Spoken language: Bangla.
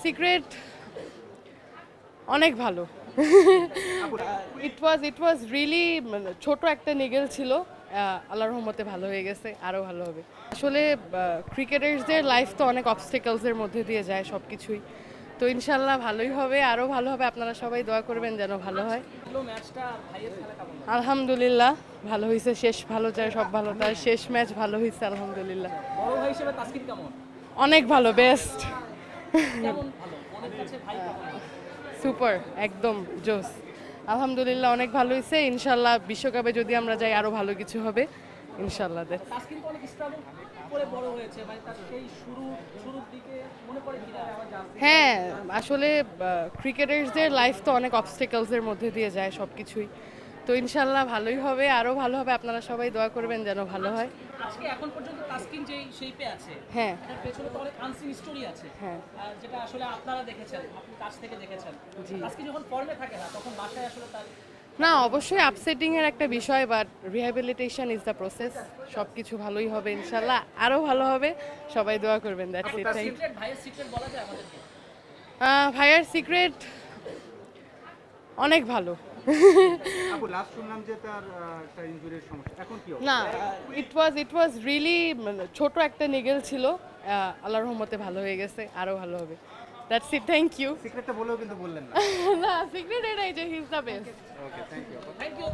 সিক্রেট অনেক ভালো। ইট ওয়াজ রিয়েলি ছোট একটা নিগেল ছিল, আল্লাহর রহমতে ভালো হয়ে গেছে, আরও ভালো হবে। আসলে ক্রিকেটার্সদের লাইফ তো অনেক অবস্টেকলসের মধ্যে দিয়ে যায় সব কিছুই, তো ইনশাল্লাহ ভালোই হবে, আরও ভালো হবে। আপনারা সবাই দোয়া করবেন যেন ভালো হয়। আলহামদুলিল্লাহ ভালো হয়েছে, শেষ ভালো যায় সব ভালো, তার শেষ ম্যাচ ভালো হয়েছে আলহামদুলিল্লাহ। অনেক ভালো, বেস্ট, সুপার, একদম জোস। আলহামদুলিল্লাহ অনেক ভালো হয়েছে, ইনশাল্লাহ বিশ্বকাপে যদি আমরা যাই আরও ভালো কিছু হবে ইনশাল্লাহ। হ্যাঁ, আসলে ক্রিকেটার্সদের লাইফ তো অনেক অবস্টেকলসের মধ্যে দিয়ে যায় সব কিছুই, তো ইনশাল্লাহ ভালোই হবে, আরও ভালো হবে। আপনারা সবাই দোয়া করবেন যেন ভালো হয়। আজকে এখন পর্যন্ত তাসকিন যেই শেপে আছে, হ্যাঁ এটার পেছনে তো অনেক আনসিন স্টোরি আছে, হ্যাঁ যেটা আসলে আপনারা দেখেছেন, আপনি কাছ থেকে দেখেছেন। জি। তাসকিন যখন ফর্মে থাকে না তখন বাসায় আসলে তার না, অবশ্যই আপসেটিং এর একটা বিষয়, but rehabilitation is the process. সব কিছু ভালোই হবে ইনশাল্লাহ, আরও ভালো হবে, সবাই দোয়া করবেন। That's it. সিক্রেট, ভাইয়ের সিক্রেট বলা যায় আমাদেরকে? ভাইয়ার সিক্রেট অনেক ভালো। আপু লাস্ট শুনলাম যে তার একটা ইনজুরির সমস্যা, এখন কি না, ইট ওয়াজ রিয়েলি ছোট একটা নিগেল ছিল, আল্লাহর রহমতে ভালো হয়ে গেছে, আরও ভালো হবে। That's it, thank you. সিক্রেটটা বলেও কিন্তু বললেন না। না, সিক্রেট এটাই যে he is the best. Okay, thank you. Thank you.